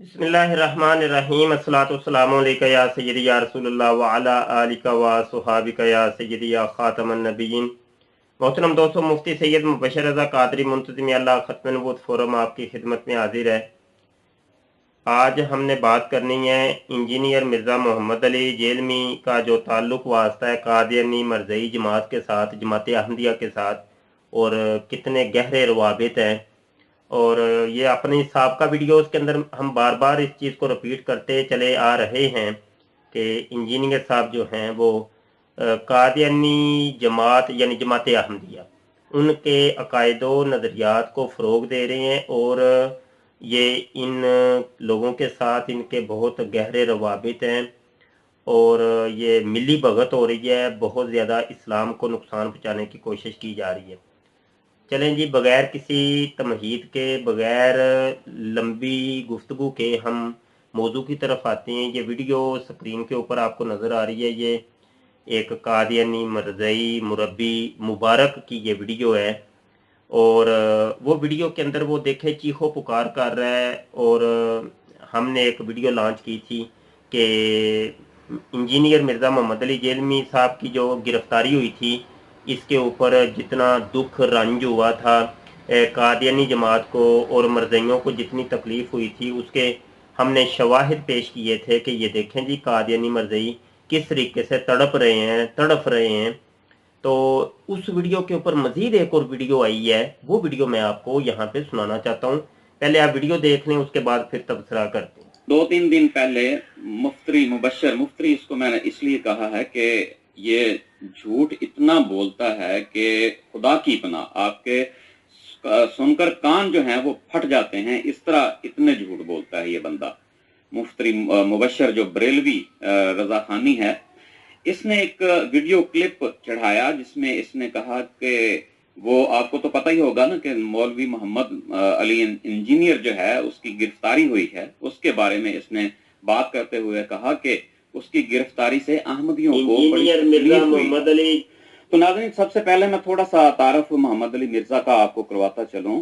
बिस्मिल्लाहिर्रहमानिर्रहीम अस्सलातु वस्सलामु अलैका या सय्यदी या रसूलल्लाह व अला आलिका व सुहाबिका या सय्यदी या खातमन नबिय्यीन। मोहतरम दोस्तों, मुफ्ती सैयद मुबशर रज़ा कादरी मुंतज़िम अल्लाह खत्म नबूवत फोरम आपकी खिदमत में हाजिर है। आज हमने बात करनी है इंजीनियर मिर्ज़ा मोहम्मद अली जेलमी का जो ताल्लुक़ वास्ता है कादियानी मरज़ई जमात के साथ, जमात अहमदिया के साथ, और कितने गहरे रवाबित हैं। और ये अपनी साबका वीडियोस के अंदर हम बार बार इस चीज़ को रिपीट करते चले आ रहे हैं कि इंजीनियर साहब जो हैं वो कादियानी जमात यानी जमात अहमदिया उनके अकायदो नज़रियात को फ़रोग दे रहे हैं, और ये इन लोगों के साथ इनके बहुत गहरे रवाबित हैं, और ये मिली भगत हो रही है, बहुत ज़्यादा इस्लाम को नुकसान पहुँचाने की कोशिश की जा रही है। चलें जी, बगैर किसी तमहीद के, बगैर लंबी गुफ्तगू के हम मौजू की तरफ आते हैं। ये वीडियो स्क्रीन के ऊपर आपको नज़र आ रही है, ये एक कादियानी मरज़ई मुरब्बी मुबारक की ये वीडियो है, और वो वीडियो के अंदर वो देखे चीखो पुकार कर रहा है। और हमने एक वीडियो लॉन्च की थी कि इंजीनियर मिर्ज़ा मोहम्मद अली जेलमी साहब की जो गिरफ्तारी हुई थी, इसके ऊपर जितना दुख रंज हुआ था कादियानी जमात को और मरज़इयों को जितनी तकलीफ़ हुई थी, उसके हमने शवाहिद पेश किए थे कि ये देखें जी कादियानी मरज़ई किस तरीके से तड़प रहे हैं, तड़फ रहे हैं। तो उस वीडियो के ऊपर मज़ीद एक और वीडियो आई है, वो वीडियो मैं आपको यहाँ पे सुनाना चाहता हूँ। पहले आप वीडियो देख लें, उसके बाद फिर तबसरा करते हैं। 2-3 दिन पहले मुफ्ती इसको मैंने इसलिए कहा है कि ये झूठ इतना बोलता है कि खुदा की पनाह आपके सुनकर कान जो हैं वो फट जाते हैं। इस तरह इतने झूठ बोलता है ये बंदा। मुफ्ती मुबशर जो बरेलवी रजा खानी है, इसने एक वीडियो क्लिप चढ़ाया जिसमें इसने कहा कि वो आपको तो पता ही होगा ना कि मौलवी मोहम्मद अली इंजीनियर जो है उसकी गिरफ्तारी हुई है। उसके बारे में इसने बात करते हुए कहा कि उसकी गिरफ्तारी से अहमदियों को बड़ी तकलीफ हुई। तो नाज़रीन, सबसे पहले मैं थोड़ा सा तारफ मोहम्मद अली मिर्जा का आपको करवाता चलूं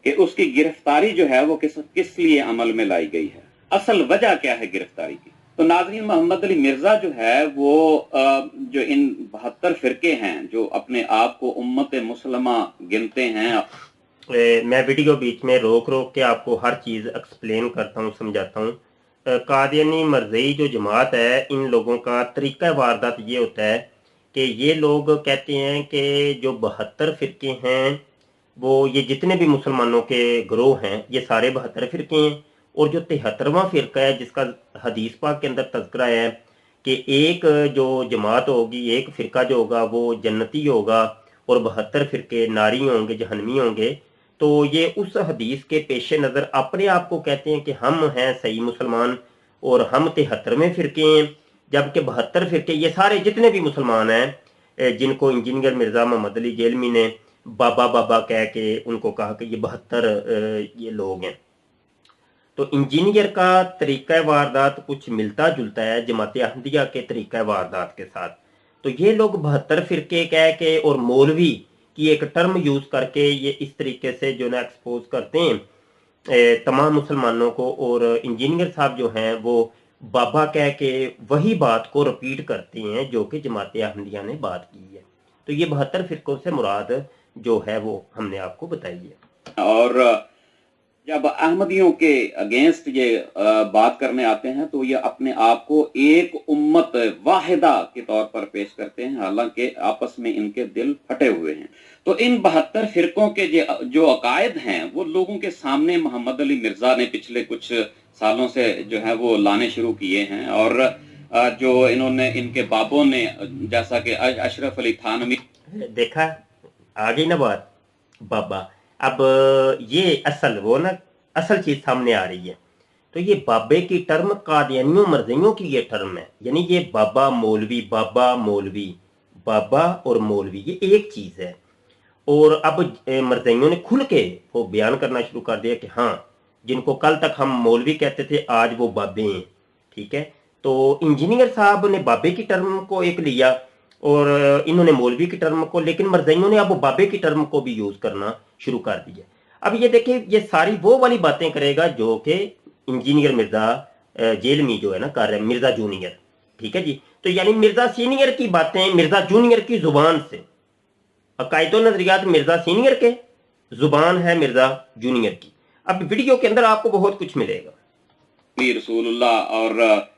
कि उसकी गिरफ्तारी जो है वो किस लिए अमल में लाई गई है, असल वजह क्या है गिरफ्तारी की। तो नाज़रीन, मोहम्मद अली मिर्जा जो है वो जो इन 72 फिरके हैं जो अपने आप को उम्मत मुसलमा गिनते हैं। मैं वीडियो बीच में रोक रोक के आपको हर चीज़ एक्सप्लेन करता हूँ, समझाता हूँ। कादियानी मरज़ई जो जमात है, इन लोगों का तरीक़ा वारदात ये होता है कि ये लोग कहते हैं कि जो 72 फ़िरके हैं, वो ये जितने भी मुसलमानों के ग्रोह हैं, ये सारे 72 फ़िरके हैं। और जो 73वां फ़िरका है, जिसका हदीस पाक के अंदर तज़किरा है कि एक जो जमात होगी, एक फ़िरका जो होगा वो जन्नती होगा और 72 फ़िरके नारी होंगे, जहन्नमी होंगे। तो ये उस हदीस के पेश नज़र अपने आप को कहते हैं कि हम हैं सही मुसलमान और हम 73वें फ़िरके हैं, जबकि 72 फ़िरके ये सारे जितने भी मुसलमान हैं, जिनको इंजीनियर मिर्ज़ा मोहम्मद अली जेलमी ने बाबा बाबा कह के उनको कहा कि ये 72 ये लोग हैं। तो इंजीनियर का तरीक़ा वारदात कुछ मिलता जुलता है जमात अहमदिया के तरीक़ा वारदात के साथ। तो ये लोग 72 फ़िरके कह के और मौलवी की एक टर्म यूज़ करके ये इस तरीके से जो ना एक्सपोज करते हैं तमाम मुसलमानों को, और इंजीनियर साहब जो हैं वो बाबा कह के वही बात को रिपीट करते हैं जो कि जमात अहमदिया ने बात की है। तो ये 72 फ़िरकों से मुराद जो है वो हमने आपको बताई है। और जब अहमदियों के अगेंस्ट ये बात करने आते हैं तो ये अपने आप को एक उम्मत वाहिदा के तौर पर पेश करते हैं, हालांकि आपस में इनके दिल फटे हुए हैं। तो इन 72 फिरकों के जो अकायद हैं वो लोगों के सामने मोहम्मद अली मिर्जा ने पिछले कुछ सालों से जो है वो लाने शुरू किए हैं। और जो इन्होंने इनके बाबों ने, जैसा कि अशरफ अली थानवी, देखा आ गई ना बात बाबा। अब ये असल चीज सामने आ रही है। तो ये बाबे की टर्म कादियानियों मरज़इयों की ये टर्म है, यानी ये बाबा मौलवी, बाबा मौलवी, बाबा और मौलवी ये एक चीज है। और अब मरज़इयों ने खुल के वो बयान करना शुरू कर दिया कि हाँ, जिनको कल तक हम मौलवी कहते थे आज वो बाबे हैं। ठीक है, तो इंजीनियर साहब ने बाबे की टर्म को एक लिया और इन्होंने मौलवी की टर्म को, लेकिन मरज़इयों ने अब बाबे की टर्म को भी यूज करना शुरू कर दिया। अब ये देखिए, ये सारी वो वाली बातें करेगा जो कि इंजीनियर मिर्जा जेल में जो है ना कर रहे हैं, मिर्जा जूनियर, ठीक है जी। तो यानी मिर्जा सीनियर की बातें मिर्जा जूनियर की जुबान से, अकायद व नजरियात मिर्जा सीनियर के, जुबान है मिर्जा जूनियर की। अब वीडियो के अंदर आपको बहुत कुछ मिलेगा। रसूलुल्लाह और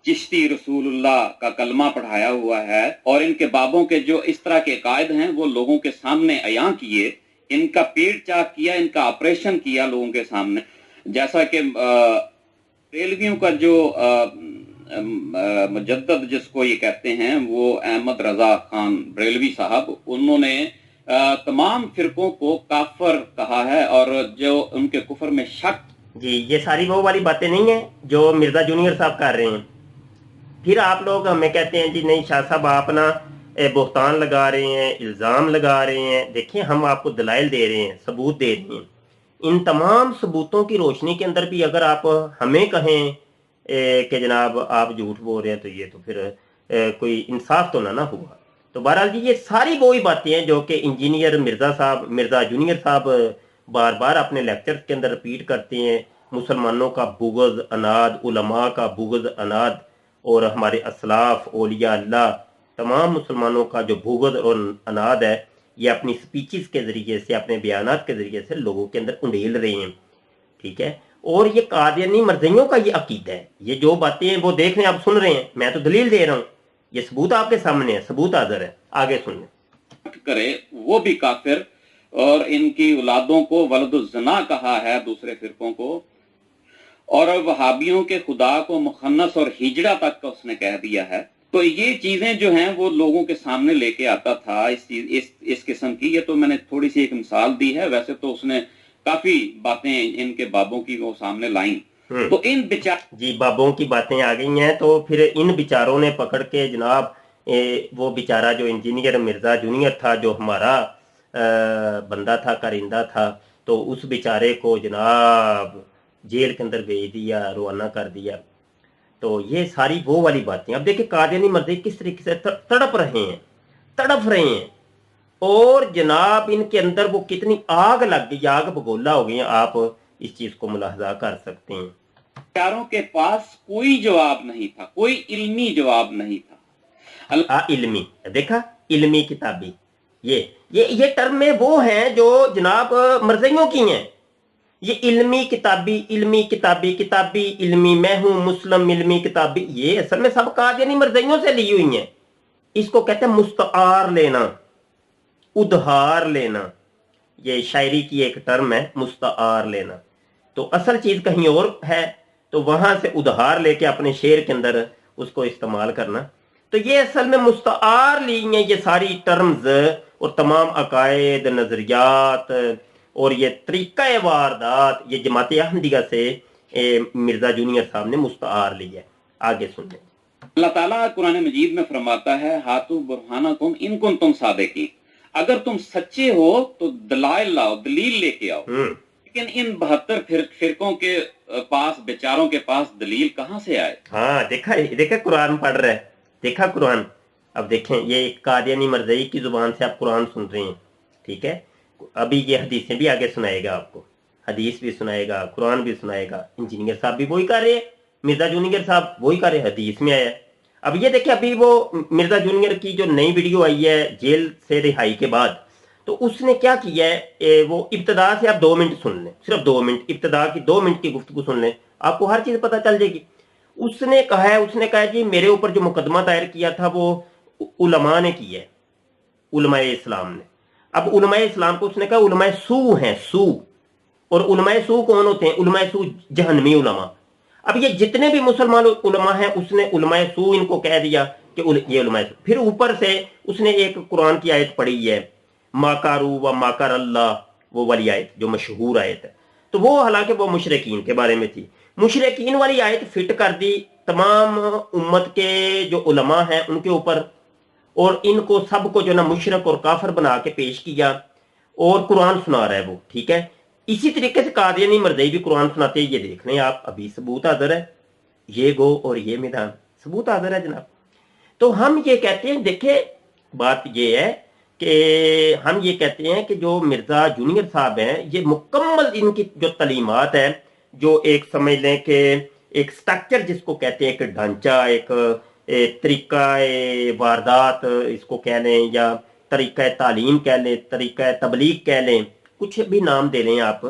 चिश्ती रसूलुल्लाह का कलमा पढ़ाया हुआ है, और इनके बाबों के जो इस तरह के कायद हैं वो लोगों के सामने अयां किए, इनका पेट चाक किया, इनका ऑपरेशन किया लोगों के सामने। जैसा कि रेलवियों का जो मुजद्दद जिसको ये कहते हैं, वो अहमद रजा खान बरेलवी साहब, उन्होंने तमाम फिरकों को काफर कहा है, और जो उनके कुफर में शक जी, ये सारी वो वाली बातें नहीं है जो मिर्जा जूनियर साहब कर रहे हैं। फिर आप लोग हमें कहते हैं जी नहीं शाह साहब आप ना बुहतान लगा रहे हैं, इल्ज़ाम लगा रहे हैं। देखिए हम आपको दलाइल दे रहे हैं, सबूत दे रहे हैं। इन तमाम सबूतों की रोशनी के अंदर भी अगर आप हमें कहें कि जनाब आप झूठ बोल रहे हैं, तो ये तो फिर कोई इंसाफ तो ना हुआ। तो बहरहाल जी ये सारी वही बातें हैं जो कि इंजीनियर मिर्जा जूनियर साहब बार बार अपने लेक्चर के अंदर रिपीट करते हैं। मुसलमानों का बुग़्ज़ अनाद, उलमा का बुग़्ज़ अनाद, और हमारे असलाफ औलिया अल्लाह तमाम मुसलमानों का जो बुग़्ज़ और अनाद है, ये अपनी स्पीचेस के ज़रिए से, अपने बयानात के ज़रिए से लोगों के अंदर उंडेल रहे हैं, ठीक है। और ये कादियानी मर्ज़ियों का ये अकीदा है। ये जो बातें हैं वो देख रहे हैं, आप सुन रहे हैं, मैं तो दलील दे रहा हूँ, ये सबूत आपके सामने है, सबूत हाज़िर है, आगे सुन लें। करे वो भी काफिर, और इनकी औलादों को वलदुज़्ज़ना कहा है दूसरे फिरकों को, और वहाबियों के खुदा को मुखन्नस और हिजड़ा तक का उसने कह दिया है। तो ये चीजें जो हैं वो लोगों के सामने लेके आता था इस किस्म की। ये तो मैंने थोड़ी सी एक मिसाल दी है, वैसे तो उसने काफी बातें इनके बाबों की वो सामने लाई। तो इन जी बाबों की बातें आ गई हैं, तो फिर इन बिचारों ने पकड़ के जनाब वो बेचारा जो इंजीनियर मिर्जा जूनियर था, जो हमारा बंदा था, कारिंदा था, तो उस बेचारे को जनाब जेल के अंदर भेज दिया, रवाना कर दिया। तो ये सारी वो वाली बातें। अब देखिए कादियानी मर्ज़ी किस तरीके से तड़प रहे हैं, और जनाब इनके अंदर वो कितनी आग लग गई, आग बगोला हो गई है। आप इस चीज को मुलाहजा कर सकते हैं। चारों के पास कोई जवाब नहीं था, कोई इल्मी जवाब नहीं था। इल्मी, देखा, इल्मी किताबी, ये टर्म में वो हैं जो जनाब मर्ज़ियों की हैं। ये इल्मी किताबी, किताबी इल्मी, मैं हूं मुस्लिम इल्मी किताबी, ये असल में सब कादियानी मर्ज़ियों से ली हुई हैं। इसको कहते हैं मुस्तआर लेना, उधार लेना। ये शायरी की एक टर्म है, मुस्तआर लेना। तो असल चीज कहीं और है, तो वहां से उधार लेके अपने शेर के अंदर उसको इस्तेमाल करना। तो ये असल में मुस्तआर ली हैं ये सारी टर्म्स, और तमाम अकायद, नजरियात और ये तरीका वारदात, ये जमात अहमदिया से मिर्जा जूनियर साहब ने मुस्तआर ली है। आगे सुन लें। अल्लाह ताला कुरान मजीद में फरमाता है, हातु बुरहानकुम इन कुंतुम सादिकीन, अगर तुम सच्चे हो तो दलाइल लाओ, दलील लेके आओ। लेकिन इन 72 फिरकों के पास, बेचारों के पास दलील कहां से आए? हाँ देखा कुरान पढ़ रहा है, देखा कुरान। अब देखें ये कादियानी मर्ज़ई की जुबान से आप कुरान सुन रहे हैं, ठीक है। अभी ये हदीसें भी आगे सुनाएगा आपको, हदीस भी सुनाएगा, कुरान भी सुनाएगा। इंजीनियर साहब भी वही कर रहे हैं, मिर्जा जूनियर साहब वही कर रहे हैं, हदीस में आया है। अब ये देखिए अभी वो मिर्जा जूनियर की जो नई वीडियो आई है जेल से रिहाई के बाद, तो उसने क्या किया है, वो इब्तदा से आप 2 मिनट सुन लें, सिर्फ 2 मिनट, इब्तदा की 2 मिनट की गुफ्तगू सुन लें, आपको हर चीज पता चल जाएगी। उसने कहा जी मेरे ऊपर जो मुकदमा दायर किया था वो उलमा ने किया है, उलमाए इस्लाम ने। अब उलमाए इस्लाम को उसने कहा उलमाए सू हैं, सू। और उलमाए सू कौन होते हैं? उलमाए सू जहन्नमी उलमा। अब ये जितने भी मुसलमान उलमा हैं उसने उलमाए सू इनको कह दिया कि ये उलमाए सू। फिर ऊपर से उसने एक कुरान की आयत पढ़ी है, माकारू व माकर अल्लाह, वो वाली आयत जो मशहूर आयत है। तो वो हालांकि वो मुशरिकीन के बारे में थी, मुशरिकीन वाली आयत फिट कर दी तमाम उम्मत के जो उलमा हैं उनके ऊपर, और इनको सबको जो ना मुशरक और काफर बना के पेश किया, और कुरान सुना रहा है वो, ठीक है। इसी तरीके से कादियानी मर्ज़ई भी कुरान सुनाते हैं, ये देख लें आप, अभी सबूत हाजिर है, ये गो और ये मैदान, सबूत हाजिर है जनाब। तो हम ये कहते हैं, देखे बात ये है कि हम ये कहते हैं कि जो मिर्जा जूनियर साहब हैं, ये मुकम्मल इनकी जो तालीमात है जो एक समझ लें कि एक स्ट्रक्चर जिसको कहते हैं, एक ढांचा, एक तरीका वारदात इसको कह लें, या तरीका तालीम कह लें, तरीका तबलीग कह लें, कुछ भी नाम दे लें आप,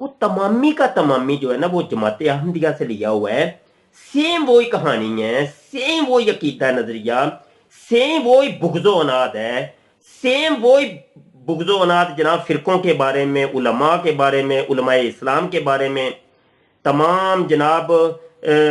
वो तमामी का तमामी जो है ना वो जमात अहमदिया से लिया हुआ है। सेम वही कहानी है, सेम वही अकीदा नजरिया, सेम वही बुग़्ज़ो अनाद है, सेम वही बुग़्ज़ो अनाद जनाब फिरकों के बारे में, उलमा के बारे में, उलमाए इस्लाम के बारे में, तमाम जनाब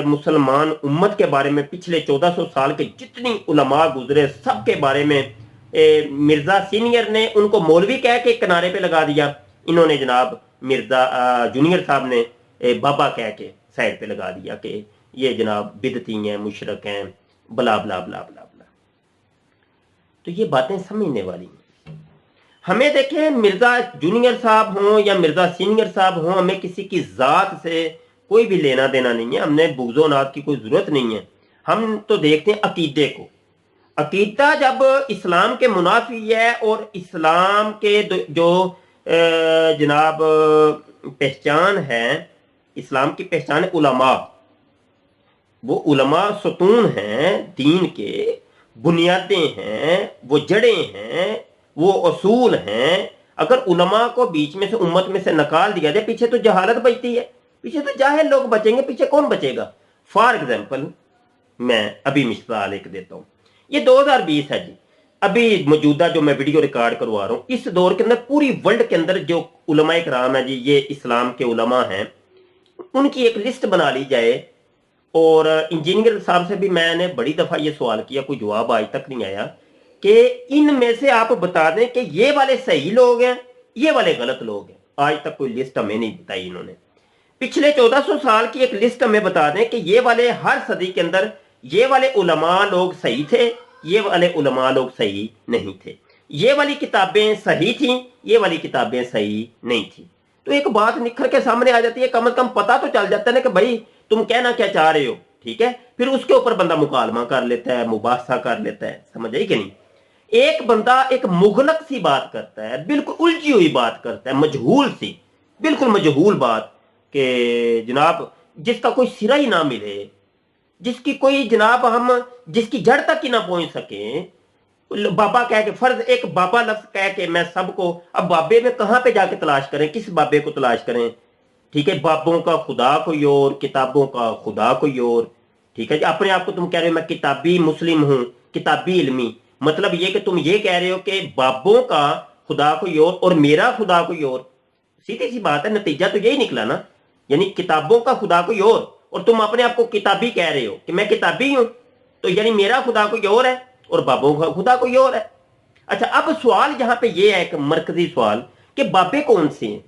मुसलमान उम्मत के बारे में, पिछले 1400 साल के जितनी उलमा गुजरे सब के बारे में मिर्जा सीनियर ने उनको मौलवी कह के किनारे पे लगा दिया, इन्होंने जनाब मिर्जा जूनियर साहब ने बाबा कह के साइड पे लगा दिया कि ये जनाब बिदती हैं, मुशरक हैं, बला बला बला बला बला। तो ये बातें समझने वाली हैं। हमें देखें, मिर्जा जूनियर साहब हों या मिर्जा सीनियर साहब हों, हमें किसी की जात से कोई भी लेना देना नहीं है, हमने बुग़्ज़ो नाद की कोई जरूरत नहीं है। हम तो देखते हैं अकीदे को। अकीदा जब इस्लाम के मुनाफी है और इस्लाम के जो जनाब पहचान है, इस्लाम की पहचान है उलमा, वो उलमा सतून हैं, दीन के बुनियादें हैं, वो जड़ें हैं, वो असूल हैं। अगर उलमा को बीच में से उम्मत में से निकाल दिया जाए, पीछे तो जहालत बचती है, पीछे तो जाहिल लोग बचेंगे, पीछे कौन बचेगा? फॉर एग्जाम्पल मैं अभी मिसाल एक देता हूँ, ये 2020 है जी, अभी मौजूदा जो मैं वीडियो रिकॉर्ड करवा रहा हूँ, इस दौर के अंदर पूरी वर्ल्ड के अंदर जो उलमाए कराम है जी, ये इस्लाम के उलमा हैं, उनकी एक लिस्ट बना ली जाए। और इंजीनियर साहब से भी मैंने बड़ी दफा ये सवाल किया, कोई जवाब आज तक नहीं आया कि इनमें से आप बता दें कि ये वाले सही लोग हैं, ये वाले गलत लोग हैं। आज तक कोई लिस्ट हमें नहीं बताई इन्होंने। पिछले 1400 साल की एक लिस्ट हमें बता दें कि ये वाले हर सदी के अंदर ये वाले उलमा लोग सही थे, ये वाले उलमा लोग सही नहीं थे, ये वाली किताबें सही थी, ये वाली किताबें सही नहीं थी। तो एक बात निखर के सामने आ जाती है, कम से कम पता तो चल जाता है ना कि भाई तुम कहना क्या चाह रहे हो, ठीक है। फिर उसके ऊपर बंदा मुकालमा कर लेता है, मुबासा कर लेता है, समझ आई कि नहीं। एक बंदा एक मुगलक सी बात करता है, बिल्कुल उलझी हुई बात करता है, मजहूल सी, बिल्कुल मजहूल बात कि जनाब जिसका कोई सिरा ही ना मिले, जिसकी कोई जनाब हम जिसकी जड़ तक ही ना पहुंच सके, बाबा कह के, फर्ज एक बाबा लफ्ज कह के मैं सबको, अब बाबे में कहां पे जाके तलाश करें, किस बाबे को तलाश करें, ठीक है। बाबों का खुदा कोई और, किताबों का खुदा कोई और, ठीक है जी। अपने आप को तुम कह रहे हो मैं किताबी मुस्लिम हूं, किताबी इल्मी, मतलब ये कि तुम ये कह रहे हो कि बाबों का खुदा कोई और मेरा खुदा कोई और। सीधी सी बात है, नतीजा तो यही निकला ना, यानी किताबों का खुदा कोई और तुम अपने आप को किताबी कह रहे हो कि मैं किताबी हूं, तो यानी मेरा खुदा कोई और है और बाबों का खुदा कोई और है। अच्छा, अब सवाल यहां पे ये है, एक मरकजी सवाल कि बाबे कौन से हैं?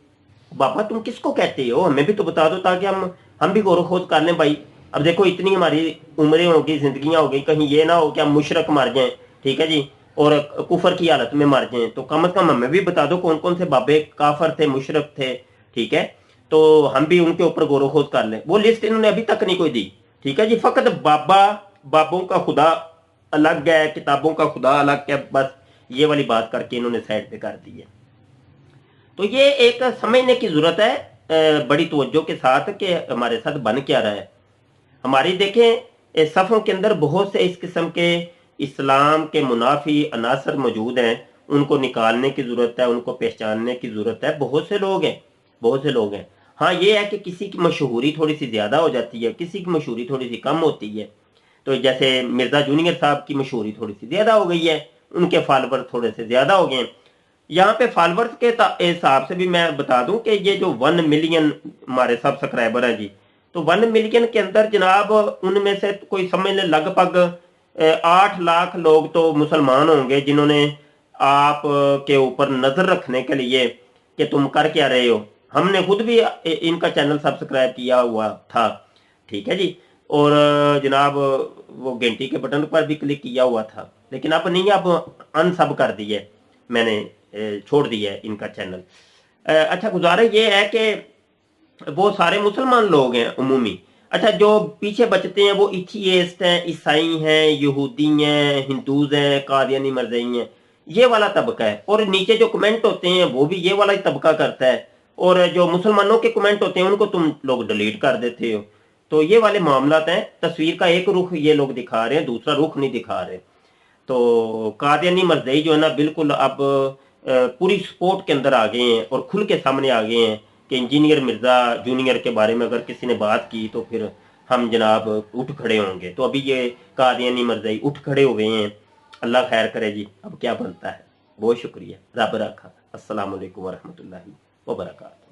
बाबा तुम किसको कहते हो, हमें भी तो बता दो ताकि हम भी गौर खोज कर लें भाई। अब देखो इतनी हमारी उम्रें होगी, जिंदगियां हो गई, कहीं ये ना हो कि हम मुशरक मर जाएं, ठीक है जी, और कुफर की हालत में मर जाएं, तो कम से कम हमें भी बता दो कौन कौन से बाबे काफर थे, मुशरक थे, ठीक है, तो हम भी उनके ऊपर गौर खोज कर लें। वो लिस्ट इन्होंने अभी तक नहीं कोई दी, ठीक है जी। फकत बाबों का खुदा अलग है, किताबों का खुदा अलग है, बस ये वाली बात करके इन्होंने साइड पे कर दी है। तो ये एक समझने की जरूरत है बड़ी तवज्जो के साथ कि हमारे साथ बन क्या रहा है। हमारी देखें सफ़ों के अंदर बहुत से इस किस्म के इस्लाम के मुनाफी अनासर मौजूद हैं, उनको निकालने की जरूरत है, उनको पहचानने की जरूरत है। बहुत से लोग हैं, बहुत से लोग हैं। हाँ ये है कि किसी की मशहूरी थोड़ी सी ज्यादा हो जाती है, किसी की मशहूरी थोड़ी सी कम होती है। तो जैसे मिर्जा जूनियर साहब की मशहूरी थोड़ी सी ज्यादा हो गई है, उनके फॉलोवर थोड़े से ज्यादा हो गए। यहाँ पे फॉलोवर्स के हिसाब से भी मैं बता दूं कि ये जो 1 मिलियन हमारे सब्सक्राइबर हैं जी, तो 1 मिलियन के अंदर जनाब उनमें से कोई समझ लें लगभग 8 लाख लोग तो मुसलमान होंगे जिन्होंने आप के ऊपर नजर रखने के लिए कि तुम कर क्या रहे हो। हमने खुद भी इनका चैनल सब्सक्राइब किया हुआ था, ठीक है जी, और जनाब वो घंटी के बटन पर भी क्लिक किया हुआ था, लेकिन अब नहीं, अब अनसब कर दिए मैंने, छोड़ दिया है इनका चैनल। अच्छा, गुजारिश ये है कि वो सारे मुसलमान लोग हैं उमूमी। अच्छा, जो पीछे बचते हैं वो एथियस्ट हैं, ईसाई हैं, यहूदी हैं, हिंदूज हैं, कादियानी मरज़ई हैं, ये वाला तबका है। और नीचे जो कमेंट होते हैं वो भी ये वाला ही तबका करता है। اور جو مسلمانوں کے کمنٹ ہوتے ہیں ان کو تم لوگ ڈیلیٹ کر دیتے ہو. تو یہ والے معاملات ہیں. تصویر کا ایک رخ یہ لوگ دکھا رہے ہیں، دوسرا رخ نہیں دکھا رہے. تو قادیانی مرزائی جو ہے نا بالکل اب پوری سپورٹ کے اندر آ گئے ہیں اور کھل کے سامنے آ گئے ہیں کہ انجینئر مرزا جونیئر کے بارے میں اگر کسی نے بات کی تو پھر ہم جناب اٹھ کھڑے ہوں گے. تو ابھی یہ قادیانی مرزائی اٹھ کھڑے ہوئے ہیں. اللہ خیر کرے جی، اب کیا بنتا ہے. بہت شکریہ. رب رکھا. السلام علیکم ورحمۃ اللہ وبرکاتہ.